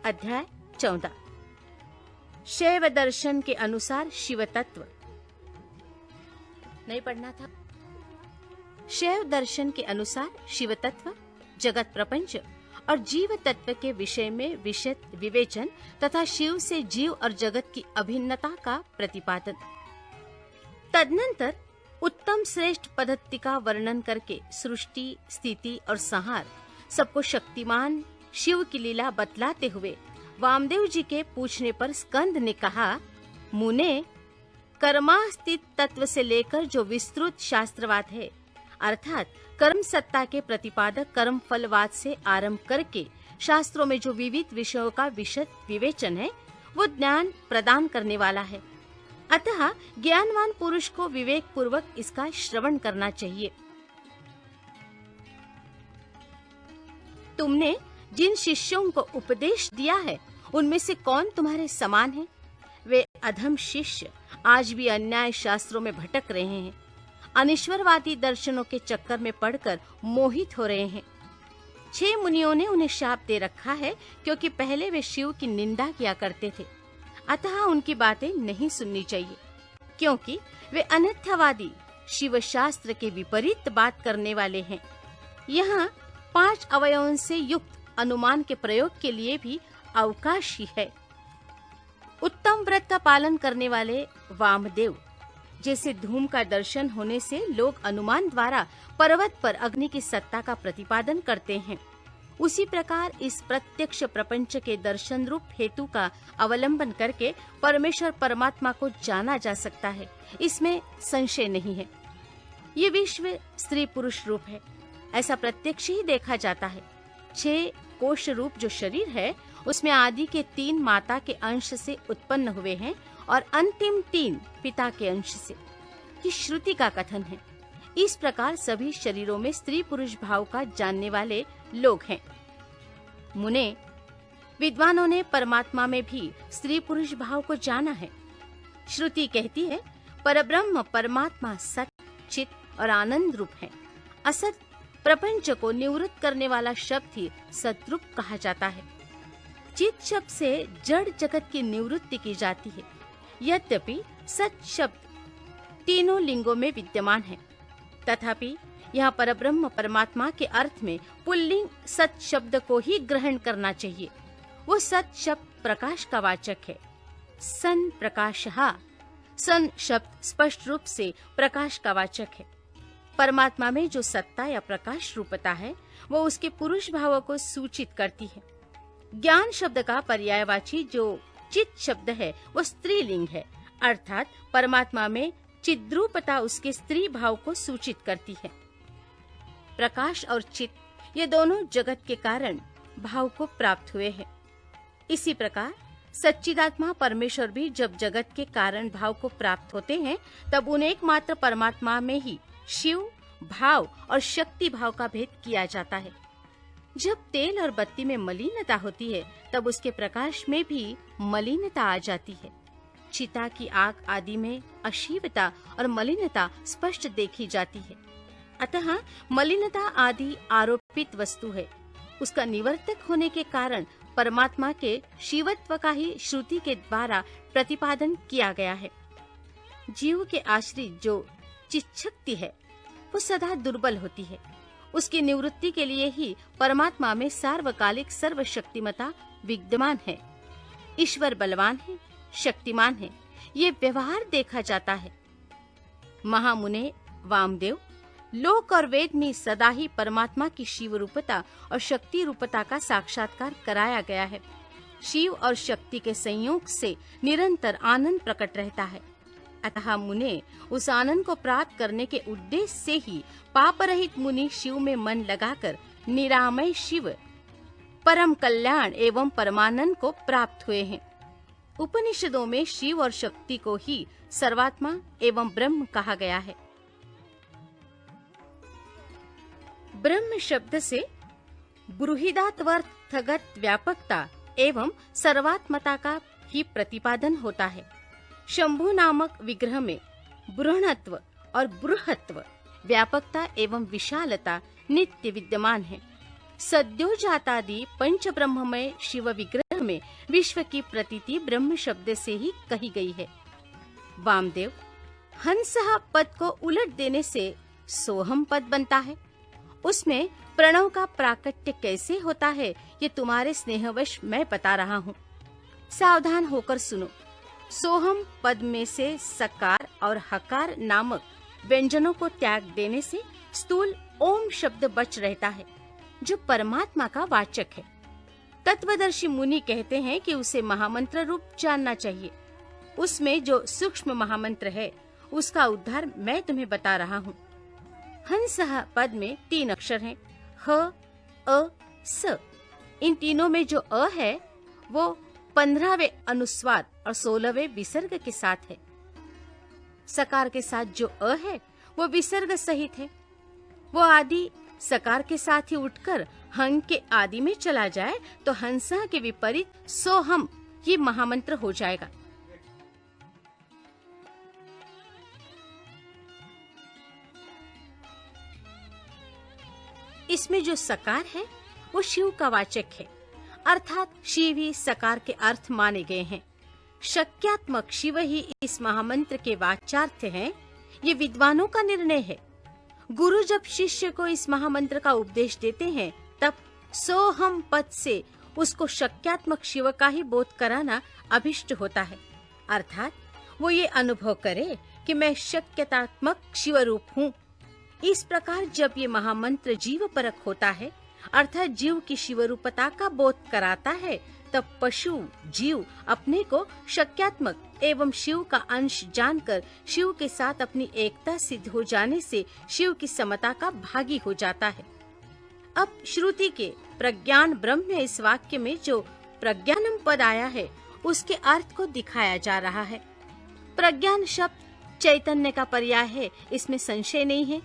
अध्याय 14। शैव दर्शन के अनुसार शिव तत्व। नहीं पढ़ना था। शैव दर्शन के अनुसार शिव तत्व, जगत प्रपंच और जीव तत्व के विषय में विशद विवेचन तथा शिव से जीव और जगत की अभिन्नता का प्रतिपादन। तदनंतर उत्तम श्रेष्ठ पद्धति का वर्णन करके सृष्टि, स्थिति और संहार सबको शक्तिमान शिव की लीला बतलाते हुए वामदेव जी के पूछने पर स्कंद ने कहा, मुने, कर्मास्तित तत्व से लेकर जो विस्तृत शास्त्रवाद है, अर्थात कर्म सत्ता के प्रतिपादक कर्म फलवाद से आरंभ करके शास्त्रों में जो विविध विषयों का विशद विवेचन है, वो ज्ञान प्रदान करने वाला है। अतः ज्ञानवान पुरुष को विवेक पूर्वक इसका श्रवण करना चाहिए। तुमने जिन शिष्यों को उपदेश दिया है, उनमें से कौन तुम्हारे समान है? वे अधम शिष्य आज भी अन्याय शास्त्रों में भटक रहे हैं, अनिश्वरवादी दर्शनों के चक्कर में पड़कर मोहित हो रहे हैं। 6 मुनियों ने उन्हें शाप दे रखा है, क्योंकि पहले वे शिव की निंदा किया करते थे। अतः उनकी बातें नहीं सुननी चाहिए, क्योंकि वे अनर्थवादी शिव शास्त्र के विपरीत बात करने वाले हैं। यहाँ 5 अवयवों से युक्त अनुमान के प्रयोग के लिए भी अवकाश ही है। उत्तम व्रत का पालन करने वाले वामदेव जैसे धूम का दर्शन होने से लोग अनुमान द्वारा पर्वत पर अग्नि की सत्ता का प्रतिपादन करते हैं, उसी प्रकार इस प्रत्यक्ष प्रपंच के दर्शन रूप हेतु का अवलंबन करके परमेश्वर परमात्मा को जाना जा सकता है, इसमें संशय नहीं है। ये विश्व स्त्री पुरुष रूप है, ऐसा प्रत्यक्ष ही देखा जाता है। 6 कोश रूप जो शरीर है, उसमें आदि के 3 माता के अंश से उत्पन्न हुए हैं और अंतिम 3 पिता के अंश से, कि श्रुति का कथन है। इस प्रकार सभी शरीरों में स्त्री पुरुष भाव का जानने वाले लोग हैं। मुने, विद्वानों ने परमात्मा में भी स्त्री पुरुष भाव को जाना है। श्रुति कहती है, परब्रह्म परमात्मा सत, चित और आनंद रूप है। असत प्रपंच को निवृत्त करने वाला शब्द ही सद्रूप कहा जाता है। चित शब्द से जड़ जगत की निवृत्ति की जाती है। यद्यपि सत शब्द तीनों लिंगों में विद्यमान है, तथापि यहाँ परब्रह्म परमात्मा के अर्थ में पुल्लिंग सत शब्द को ही ग्रहण करना चाहिए। वो सत शब्द प्रकाश का वाचक है। सन प्रकाशः, सन शब्द स्पष्ट रूप से प्रकाश का वाचक है। परमात्मा में जो सत्ता या प्रकाश रूपता है, वो उसके पुरुष भाव को सूचित करती है। ज्ञान शब्द का पर्यायवाची जो चित शब्द है, वो स्त्रीलिंग है, अर्थात परमात्मा में चिद्रूपता उसके स्त्री भाव को सूचित करती है। प्रकाश और चित ये दोनों जगत के कारण भाव को प्राप्त हुए हैं। इसी प्रकार सच्चिदात्मा परमेश्वर भी जब जगत के कारण भाव को प्राप्त होते हैं, तब उन एकमात्र परमात्मा में ही शिव भाव और शक्ति भाव का भेद किया जाता है। जब तेल और बत्ती में मलिनता होती है, तब उसके प्रकाश में भी मलिनता आ जाती है। चिता की आग आदि में अशिवता और मलिनता स्पष्ट देखी जाती है। अतः मलिनता आदि आरोपित वस्तु है। उसका निवर्तक होने के कारण परमात्मा के शिवत्व का ही श्रुति के द्वारा प्रतिपादन किया गया है। जीव के आश्रित जो चित्शक्ति है, वो सदा दुर्बल होती है। उसकी निवृत्ति के लिए ही परमात्मा में सार्वकालिक सर्वशक्तिमता विद्यमान है। ईश्वर बलवान है, शक्तिमान है, ये व्यवहार देखा जाता है। महामुने वामदेव, लोक और वेद में सदा ही परमात्मा की शिव रूपता और शक्ति रूपता का साक्षात्कार कराया गया है। शिव और शक्ति के संयोग से निरंतर आनंद प्रकट रहता है। अतः मुने, उस आनंद को प्राप्त करने के उद्देश्य से ही पाप रहित मुनि शिव में मन लगाकर निरामय शिव, परम कल्याण एवं परमानंद को प्राप्त हुए हैं। उपनिषदों में शिव और शक्ति को ही सर्वात्मा एवं ब्रह्म कहा गया है। ब्रह्म शब्द से बृहदात्वर्थगत व्यापकता एवं सर्वात्मता का ही प्रतिपादन होता है। शंभु नामक विग्रह में बृहणत्व और बृहत्व, व्यापकता एवं विशालता नित्य विद्यमान है। सद्योजातादि पंच ब्रह्ममय शिव विग्रह में विश्व की प्रतीति ब्रह्म शब्द से ही कही गई है। वामदेव, हंसः पद को उलट देने से सोहम पद बनता है। उसमें प्रणव का प्राकट्य कैसे होता है ये तुम्हारे स्नेहवश मैं बता रहा हूँ। सावधान होकर सुनो। सोहम पद में से सकार और हकार नामक व्यंजनों को त्याग देने से स्थूल ओम शब्द बच रहता है, जो परमात्मा का वाचक है। तत्वदर्शी मुनि कहते हैं कि उसे महामंत्र रूप जानना चाहिए। उसमें जो सूक्ष्म महामंत्र है उसका उद्धार मैं तुम्हें बता रहा हूँ। हंसः पद में 3 अक्षर हैं, ह, अ, स। इन तीनों में जो अ है वो 15वें अनुस्वार और 16वें विसर्ग के साथ है। सकार के साथ जो अ है वो विसर्ग सहित है। वो आदि सकार के साथ ही उठकर हंग के आदि में चला जाए तो हंसा के विपरीत सोहम ये महामंत्र हो जाएगा। इसमें जो सकार है वो शिव का वाचक है, अर्थात शिव ही सकार के अर्थ माने गए हैं। शक्यात्मक शिव ही इस महामंत्र के वाचार्थ हैं, ये विद्वानों का निर्णय है। गुरु जब शिष्य को इस महामंत्र का उपदेश देते हैं तब सोहम पद से उसको शक्यात्मक शिव का ही बोध कराना अभिष्ट होता है, अर्थात वो ये अनुभव करे कि मैं शक्यतात्मक शिव रूप हूँ। इस प्रकार जब ये महामंत्र जीव परक होता है, अर्थात जीव की शिव रूपता का बोध कराता है, तब पशु जीव अपने को शक्यात्मक एवं शिव का अंश जानकर शिव के साथ अपनी एकता सिद्ध हो जाने से शिव की समता का भागी हो जाता है। अब श्रुति के प्रज्ञान ब्रह्म इस वाक्य में जो प्रज्ञानम पद आया है उसके अर्थ को दिखाया जा रहा है। प्रज्ञान शब्द चैतन्य का पर्याय है, इसमें संशय नहीं है।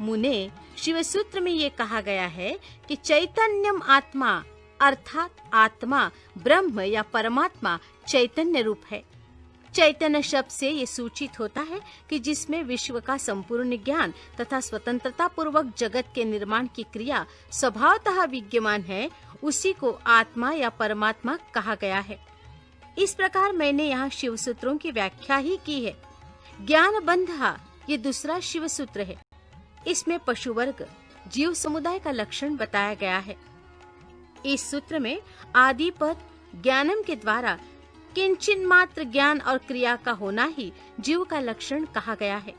मुने, शिव सूत्र में ये कहा गया है कि चैतन्यम आत्मा, अर्थात आत्मा ब्रह्म या परमात्मा चैतन्य रूप है। चैतन्य शब्द से ये सूचित होता है कि जिसमें विश्व का संपूर्ण ज्ञान तथा स्वतंत्रता पूर्वक जगत के निर्माण की क्रिया स्वभावतः विद्यमान है, उसी को आत्मा या परमात्मा कहा गया है। इस प्रकार मैंने यहाँ शिव सूत्रों की व्याख्या ही की है। ज्ञान बंधा ये दूसरा शिव सूत्र है। इसमें पशु वर्ग जीव समुदाय का लक्षण बताया गया है। इस सूत्र में आदि पद ज्ञानम के द्वारा किंचिन मात्र ज्ञान और क्रिया का होना ही जीव का लक्षण कहा गया है।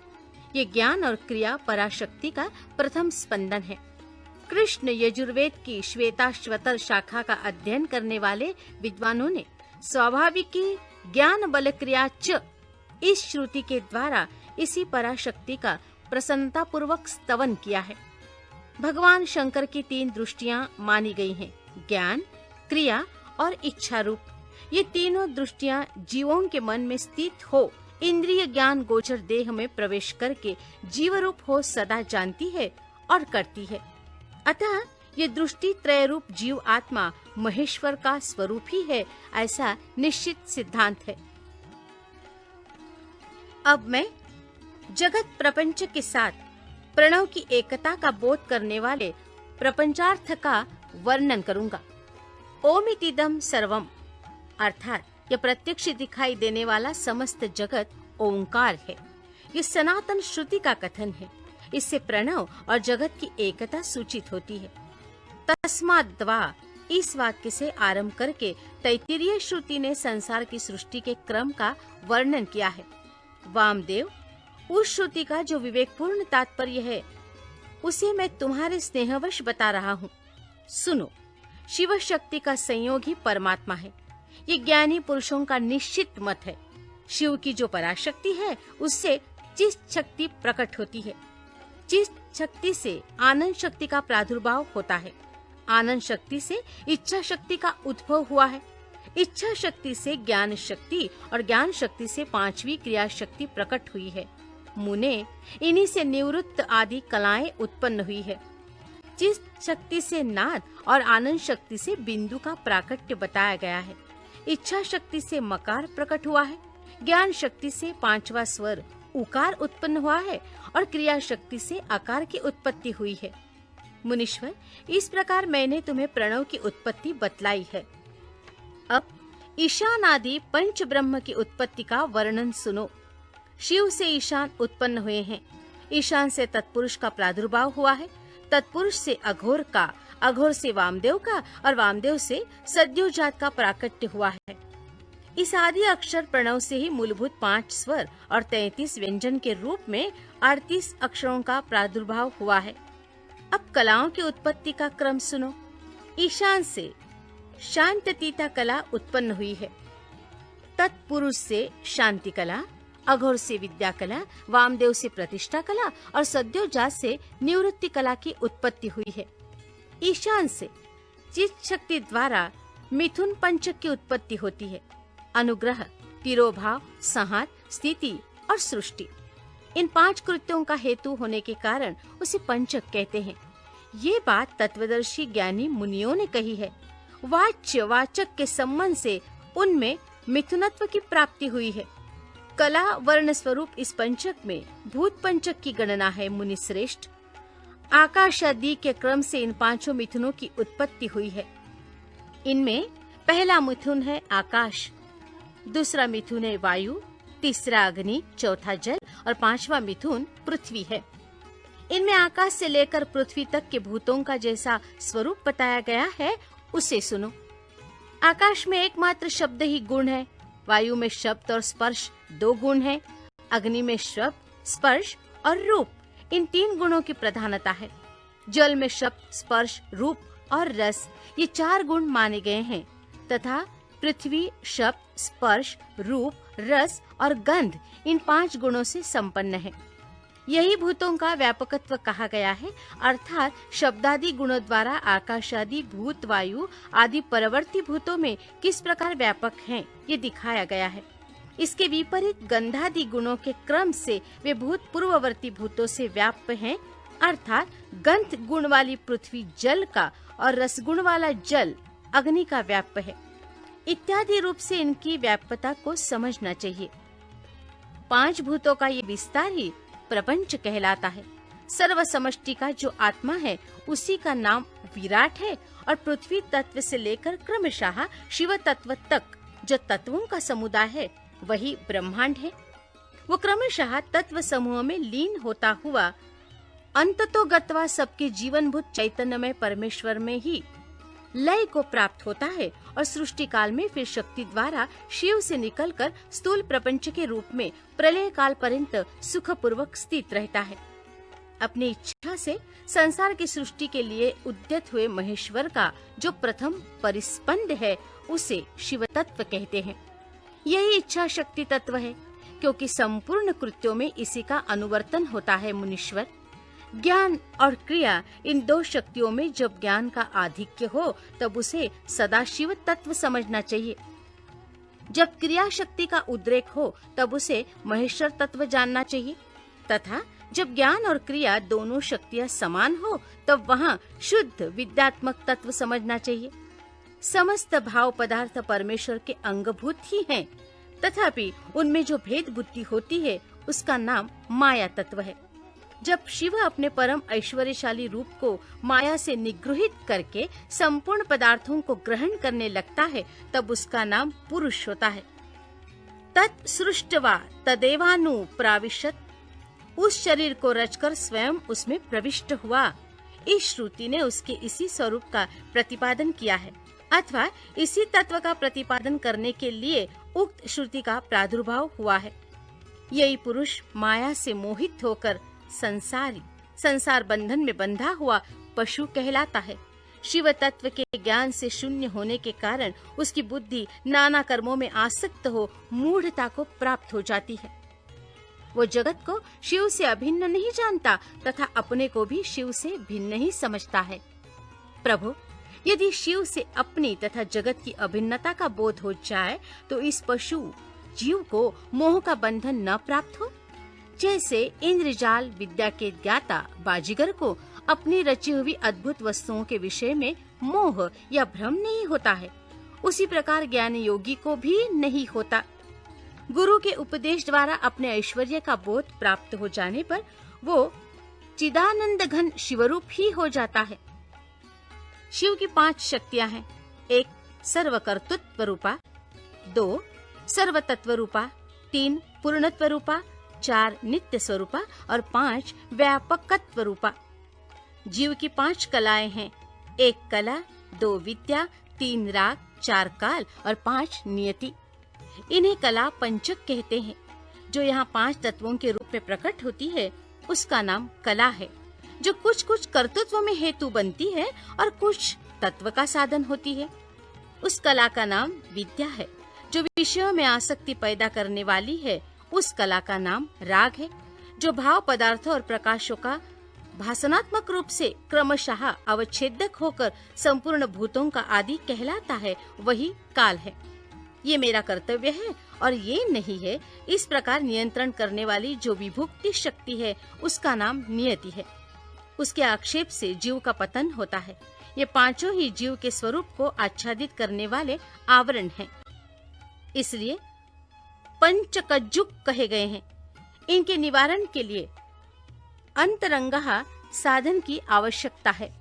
ये ज्ञान और क्रिया पराशक्ति का प्रथम स्पंदन है। कृष्ण यजुर्वेद की श्वेताश्वतर शाखा का अध्ययन करने वाले विद्वानों ने स्वाभाविकी ज्ञान बल क्रिया च इस श्रुति के द्वारा इसी पराशक्ति का प्रसन्नता पूर्वक स्तवन किया है। भगवान शंकर की 3 दृष्टियां मानी गई हैं, ज्ञान, क्रिया और इच्छा रूप। ये तीनों दृष्टियां जीवों के मन में स्थित हो इंद्रिय ज्ञान गोचर देह में प्रवेश करके जीव रूप हो सदा जानती है और करती है। अतः ये दृष्टि त्रय रूप जीव आत्मा महेश्वर का स्वरूप ही है, ऐसा निश्चित सिद्धांत है। अब मैं जगत प्रपंच के साथ प्रणव की एकता का बोध करने वाले प्रपंचार्थ का वर्णन करूंगा। ओमितिदम सर्वम, अर्थात यह प्रत्यक्ष दिखाई देने वाला समस्त जगत ओंकार है। ये सनातन श्रुति का कथन है। इससे प्रणव और जगत की एकता सूचित होती है। तस्माद्वा इस वाक्य से आरंभ करके तैत्तिरीय श्रुति ने संसार की सृष्टि के क्रम का वर्णन किया है। वामदेव, उस श्रुति का जो विवेकपूर्ण तात्पर्य है उसे मैं तुम्हारे स्नेहवश बता रहा हूँ। सुनो, शिव शक्ति का संयोग ही परमात्मा है। ये ज्ञानी पुरुषों का निश्चित मत है। शिव की जो पराशक्ति है उससे चित्त शक्ति प्रकट होती है। चित्त शक्ति से आनंद शक्ति का प्रादुर्भाव होता है। आनंद शक्ति से इच्छा शक्ति का उद्भव हुआ है। इच्छा शक्ति से ज्ञान शक्ति और ज्ञान शक्ति से 5वीं क्रिया शक्ति प्रकट हुई है। मुने, इन्हीं से निवृत्त आदि कलाएं उत्पन्न हुई है। चित्त शक्ति से नाद और आनंद शक्ति से बिंदु का प्राकट्य बताया गया है। इच्छा शक्ति से मकार प्रकट हुआ है। ज्ञान शक्ति से 5वां स्वर उकार उत्पन्न हुआ है और क्रिया शक्ति से आकार की उत्पत्ति हुई है। मुनीश्वर, इस प्रकार मैंने तुम्हें प्रणव की उत्पत्ति बतलाई है। अब ईशान आदि पंच ब्रह्म की उत्पत्ति का वर्णन सुनो। शिव से ईशान उत्पन्न हुए हैं। ईशान से तत्पुरुष का प्रादुर्भाव हुआ है। तत्पुरुष से अघोर का, अघोर से वामदेव का और वामदेव से सद्योजात का प्राकट्य हुआ है। इस आदि अक्षर प्रणव से ही मूलभूत 5 स्वर और 33 व्यंजन के रूप में 38 अक्षरों का प्रादुर्भाव हुआ है। अब कलाओं की उत्पत्ति का क्रम सुनो। ईशान से शांततीता कला उत्पन्न हुई है। तत्पुरुष से शांति कला, अघोर से विद्या कला, वामदेव से प्रतिष्ठा कला और सद्योजात से निवृत्ति कला की उत्पत्ति हुई है। ईशान से चित्त शक्ति द्वारा मिथुन पंचक की उत्पत्ति होती है। अनुग्रह, तिरोभाव, संहार, स्थिति और सृष्टि, इन 5 कृत्यों का हेतु होने के कारण उसे पंचक कहते हैं। ये बात तत्वदर्शी ज्ञानी मुनियों ने कही है। वाच्य वाचक के संबंध से उनमें मिथुनत्व की प्राप्ति हुई है। कला वर्ण स्वरूप इस पंचक में भूत पंचक की गणना है। मुनि श्रेष्ठ, आकाश आदि के क्रम से इन 5 मिथुनों की उत्पत्ति हुई है। इनमें पहला मिथुन है आकाश, दूसरा मिथुन है वायु, तीसरा अग्नि, चौथा जल और 5वां मिथुन पृथ्वी है। इनमें आकाश से लेकर पृथ्वी तक के भूतों का जैसा स्वरूप बताया गया है उसे सुनो। आकाश में एकमात्र शब्द ही गुण है। वायु में शब्द और स्पर्श 2 गुण है। अग्नि में शब्द, स्पर्श और रूप, इन 3 गुणों की प्रधानता है। जल में शब्द, स्पर्श, रूप और रस, ये 4 गुण माने गए हैं तथा पृथ्वी शब्द, स्पर्श, रूप, रस और गंध, इन 5 गुणों से संपन्न है। यही भूतों का व्यापकत्व कहा गया है, अर्थात शब्दादि गुणों द्वारा आकाश आदि भूत, वायु आदि परवर्ती भूतों में किस प्रकार व्यापक हैं, ये दिखाया गया है। इसके विपरीत गंधादि गुणों के क्रम से वे भूत पूर्ववर्ती भूतों से व्याप्त हैं, अर्थात गंध गुण वाली पृथ्वी जल का और रस गुण वाला जल अग्नि का व्याप्त है। इत्यादि रूप से इनकी व्याप्यता को समझना चाहिए। 5 भूतों का ये विस्तार ही प्रपंच कहलाता है। सर्व समष्टि का जो आत्मा है उसी का नाम विराट है और पृथ्वी तत्व से लेकर क्रमशः शिव तत्व तक जो तत्वों का समुदाय है वही ब्रह्मांड है। वो क्रमशः तत्व समूह में लीन होता हुआ अंततो गत्वा सबके जीवनभूत चैतन्यमय परमेश्वर में ही लय को प्राप्त होता है और सृष्टि काल में फिर शक्ति द्वारा शिव से निकलकर स्थूल प्रपंच के रूप में प्रलय काल पर्यंत सुखपूर्वक स्थित रहता है। अपनी इच्छा से संसार की सृष्टि के लिए उद्यत हुए महेश्वर का जो प्रथम परिस्पंद है उसे शिव तत्व कहते हैं। यही इच्छा शक्ति तत्व है, क्योंकि संपूर्ण कृत्यों में इसी का अनुवर्तन होता है। मुनीश्वर, ज्ञान और क्रिया, इन 2 शक्तियों में जब ज्ञान का आधिक्य हो तब उसे सदाशिव तत्व समझना चाहिए। जब क्रिया शक्ति का उद्रेक हो तब उसे महेश्वर तत्व जानना चाहिए तथा जब ज्ञान और क्रिया दोनों शक्तियां समान हो तब वहाँ शुद्ध विद्यात्मक तत्व समझना चाहिए। समस्त भाव पदार्थ परमेश्वर के अंगभूत ही हैं, तथापि उनमें जो भेद बुद्धि होती है उसका नाम माया तत्व है। जब शिव अपने परम ऐश्वर्यशाली रूप को माया से निगृहित करके संपूर्ण पदार्थों को ग्रहण करने लगता है तब उसका नाम पुरुष होता है। तत् सृष्टवा तदेवानु प्राविशत, उस शरीर को रचकर स्वयं उसमें प्रविष्ट हुआ। इस श्रुति ने उसके इसी स्वरूप का प्रतिपादन किया है, अथवा इसी तत्व का प्रतिपादन करने के लिए उक्त श्रुति का प्रादुर्भाव हुआ है। यही पुरुष माया से मोहित होकर संसार बंधन में बंधा हुआ पशु कहलाता है। शिव तत्व के ज्ञान से शून्य होने के कारण उसकी बुद्धि नाना कर्मों में आसक्त हो मूढ़ता को प्राप्त हो जाती है। वो जगत को शिव से अभिन्न नहीं जानता तथा अपने को भी शिव से भिन्न ही समझता है। प्रभु, यदि शिव से अपनी तथा जगत की अभिन्नता का बोध हो जाए तो इस पशु जीव को मोह का बंधन न प्राप्त हो। जैसे इंद्रजाल विद्या के ज्ञाता बाजीगर को अपनी रची हुई अद्भुत वस्तुओं के विषय में मोह या भ्रम नहीं होता है, उसी प्रकार ज्ञानी योगी को भी नहीं होता। गुरु के उपदेश द्वारा अपने ऐश्वर्य का बोध प्राप्त हो जाने पर वो चिदानंद घन शिवरूप ही हो जाता है। शिव की 5 शक्तियां हैं। 1 सर्वकर्तृत्व रूपा, 2 सर्वतत्व रूपा, 3 पूर्णत्व रूपा, 4 नित्य स्वरूपा और 5 व्यापकत्व रूपा। जीव की 5 कलाएं हैं, 1 कला, 2 विद्या, 3 राग, 4 काल और 5 नियति। इन्हें कला पंचक कहते हैं। जो यहाँ 5 तत्वों के रूप में प्रकट होती है उसका नाम कला है, जो कुछ कुछ कर्तृत्व में हेतु बनती है और कुछ तत्व का साधन होती है। उस कला का नाम विद्या है। जो विषयों में आसक्ति पैदा करने वाली है उस कला का नाम राग है। जो भाव पदार्थों और प्रकाशों का भासनात्मक रूप से क्रमशः अवच्छेदक होकर संपूर्ण भूतों का आदि कहलाता है, वही काल है। ये मेरा कर्तव्य है और ये नहीं है। इस प्रकार नियंत्रण करने वाली जो विभुक्ति शक्ति है उसका नाम नियति है। उसके आक्षेप से जीव का पतन होता है। ये 5 ही जीव के स्वरूप को आच्छादित करने वाले आवरण हैं। इसलिए पंचकज्जुक कहे गए हैं। इनके निवारण के लिए अंतरंगः साधन की आवश्यकता है।